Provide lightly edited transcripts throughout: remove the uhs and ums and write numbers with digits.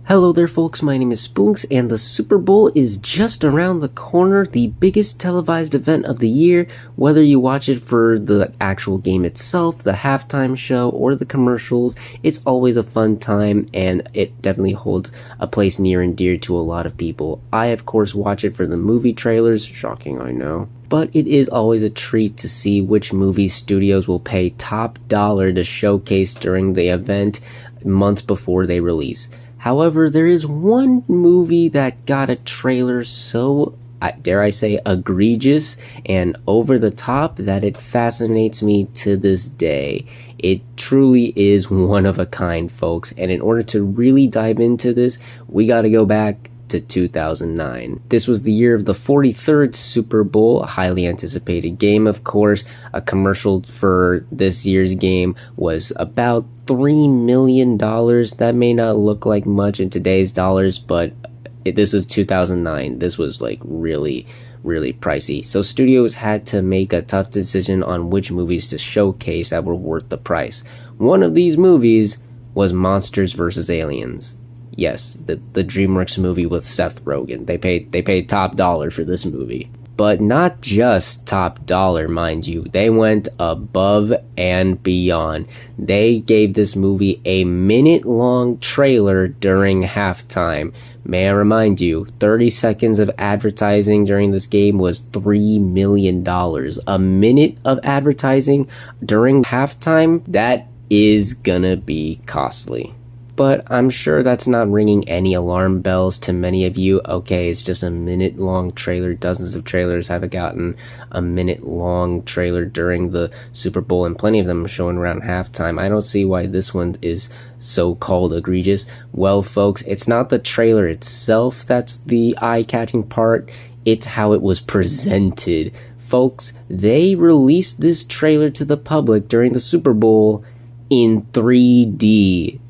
Hello there folks, my name is Spoonks and the Super Bowl is just around the corner, the biggest televised event of the year. Whether you watch it for the actual game itself, the halftime show, or the commercials, it's always a fun time and it definitely holds a place near and dear to a lot of people. I of course watch it for the movie trailers, shocking I know. But it is always a treat to see which movie studios will pay top dollar to showcase during the event months before they release. However, there is one movie that got a trailer so, dare I say, egregious and over the top that it fascinates me to this day. It truly is one of a kind, folks, and in order to really dive into this, we gotta go back to 2009. This was the year of the 43rd Super Bowl, a highly anticipated game, of course. A commercial for this year's game was about $3 million. That may not look like much in today's dollars, but this was 2009. This was like really pricey. So studios had to make a tough decision on which movies to showcase that were worth the price. One of these movies was Monsters vs. Aliens. Yes, the DreamWorks movie with Seth Rogen. They paid top dollar for this movie. But not just top dollar, mind you. They went above and beyond. They gave this movie a minute-long trailer during halftime. May I remind you, 30 seconds of advertising during this game was $3 million. A minute of advertising during halftime? That is gonna be costly. But I'm sure that's not ringing any alarm bells to many of you. Okay, it's just a minute-long trailer. Dozens of trailers have gotten a minute-long trailer during the Super Bowl, and plenty of them showing around halftime. I don't see why this one is so-called egregious. Well, folks, it's not the trailer itself that's the eye-catching part. It's how it was presented. Folks, they released this trailer to the public during the Super Bowl in 3D.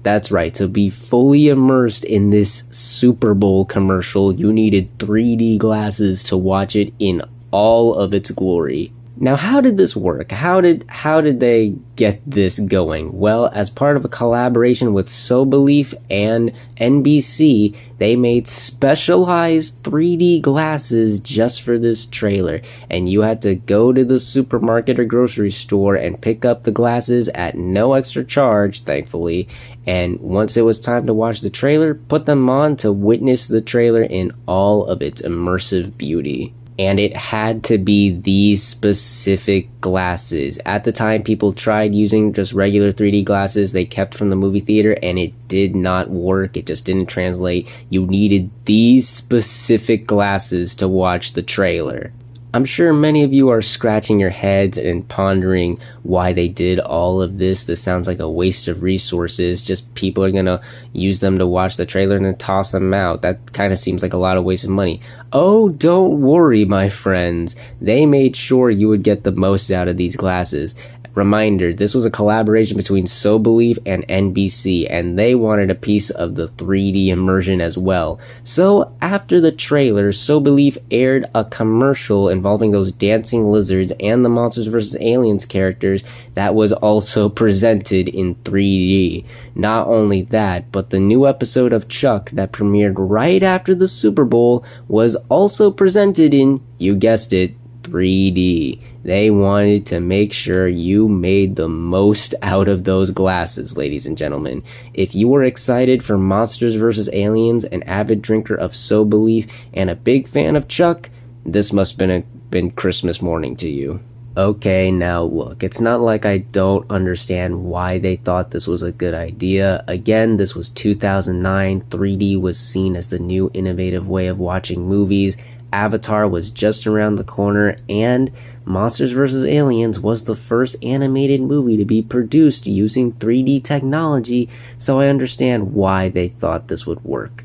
That's right, to be fully immersed in this Super Bowl commercial, you needed 3D glasses to watch it in all of its glory. Now, how did this work? How did they get this going? Well, as part of a collaboration with So Belief and NBC, they made specialized 3D glasses just for this trailer, and you had to go to the supermarket or grocery store and pick up the glasses at no extra charge, thankfully, and once it was time to watch the trailer, put them on to witness the trailer in all of its immersive beauty. And it had to be these specific glasses. At the time, people tried using just regular 3D glasses they kept from the movie theater, and it did not work. It just didn't translate. You needed these specific glasses to watch the trailer. I'm sure many of you are scratching your heads and pondering why they did all of this. This sounds like a waste of resources. Just people are gonna use them to watch the trailer and then toss them out. That kind of seems like a lot of wasted money. Oh, don't worry, my friends. They made sure you would get the most out of these glasses. Reminder, this was a collaboration between So Belief and NBC, and they wanted a piece of the 3D immersion as well. So, after the trailer, So Belief aired a commercial involving those dancing lizards and the Monsters vs. Aliens characters that was also presented in 3D. Not only that, but the new episode of Chuck that premiered right after the Super Bowl was also presented in, you guessed it, 3D. They wanted to make sure you made the most out of those glasses, ladies and gentlemen. If you were excited for Monsters vs. Aliens, an avid drinker of So Belief, and a big fan of Chuck, this must have been Christmas morning to you. Okay, now look, it's not like I don't understand why they thought this was a good idea. Again, this was 2009. 3D was seen as the new innovative way of watching movies. Avatar was just around the corner, and Monsters vs. Aliens was the first animated movie to be produced using 3D technology, so I understand why they thought this would work.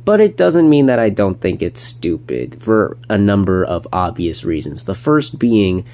But it doesn't mean that I don't think it's stupid, for a number of obvious reasons. The first being,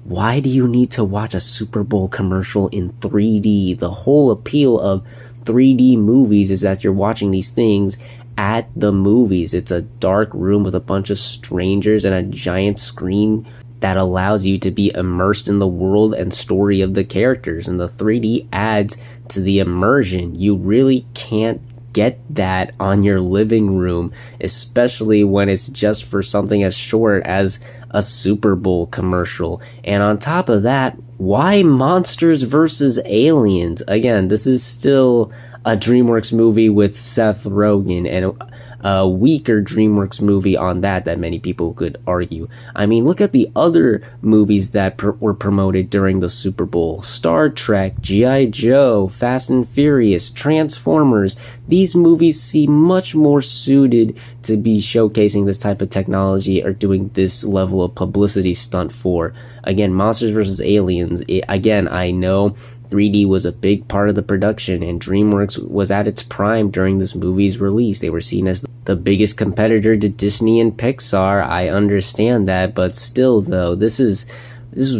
why do you need to watch a Super Bowl commercial in 3D? The whole appeal of 3D movies is that you're watching these things at the movies. It's a dark room with a bunch of strangers and a giant screen that allows you to be immersed in the world and story of the characters, and the 3D adds to the immersion. You really can't get that on your living room, especially when it's just for something as short as a Super Bowl commercial. And on top of that, why Monsters vs. Aliens? Again, this is still a DreamWorks movie with Seth Rogen, and a weaker DreamWorks movie on that many people could argue. I mean, look at the other movies that were promoted during the Super Bowl. Star Trek, G.I. Joe, Fast and Furious, Transformers. These movies seem much more suited to be showcasing this type of technology or doing this level of publicity stunt for. Again, Monsters vs. Aliens, again, I know 3D was a big part of the production, and DreamWorks was at its prime during this movie's release. They were seen as the biggest competitor to Disney and Pixar. I understand that, but still though, this is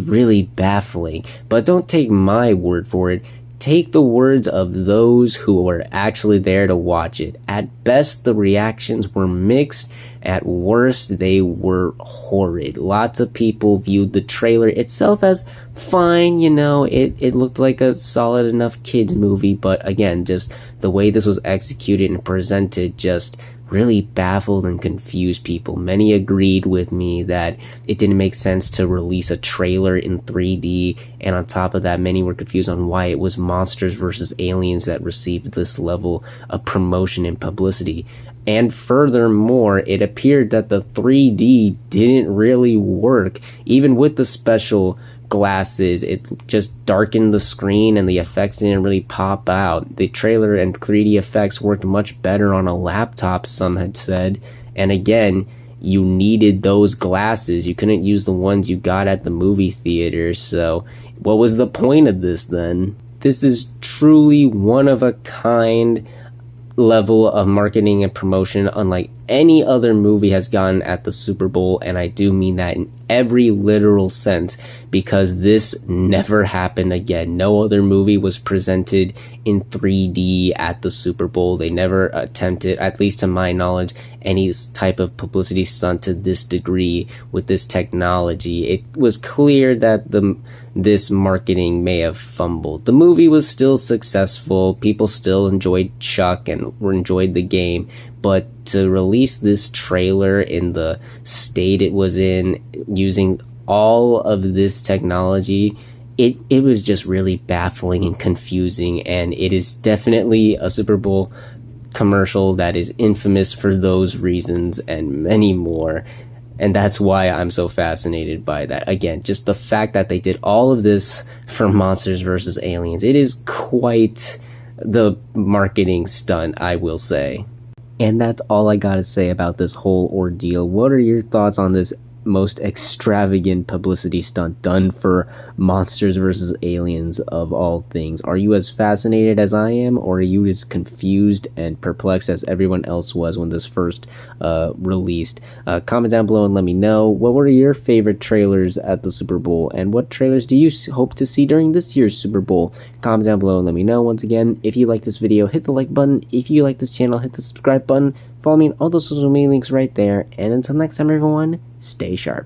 really baffling. But don't take my word for it. Take the words of those who were actually there to watch it. At best, the reactions were mixed. At worst, they were horrid. Lots of people viewed the trailer itself as fine, you know, it looked like a solid enough kids movie, but again, just the way this was executed and presented just really baffled and confused people. Many agreed with me that it didn't make sense to release a trailer in 3D, and on top of that, many were confused on why it was Monsters vs. Aliens that received this level of promotion and publicity. And furthermore, it appeared that the 3D didn't really work. Even with the special glasses, it just darkened the screen and the effects didn't really pop out. The trailer and 3D effects worked much better on a laptop, some had said. And again, you needed those glasses. You couldn't use the ones you got at the movie theater. So what was the point of this then? This is truly one of a kind level of marketing and promotion unlike any other movie has gotten at the Super Bowl, and I do mean that in every literal sense, because this never happened again. No other movie was presented in 3D at the Super Bowl. They never attempted, at least to my knowledge, any type of publicity stunt to this degree with this technology. It was clear that this marketing may have fumbled. The movie was still successful. People still enjoyed Chuck and enjoyed the game, but to release this trailer in the state it was in, using all of this technology, it was just really baffling and confusing, and it is definitely a Super Bowl commercial that is infamous for those reasons and many more. And that's why I'm so fascinated by that. Again, just the fact that they did all of this for Monsters vs. Aliens. It is quite the marketing stunt, I will say. And that's all I gotta say about this whole ordeal. What are your thoughts on this most extravagant publicity stunt done for Monsters vs. Aliens of all things? Are you as fascinated as I am, or are you as confused and perplexed as everyone else was when this first released? Comment down below and let me know. What were your favorite trailers at the Super Bowl, and what trailers do you hope to see during this year's Super Bowl? Comment down below and let me know. Once again, if you like this video, hit the like button. If you like this channel, hit the subscribe button. Follow me on all those social media links right there. And until next time, everyone, stay sharp.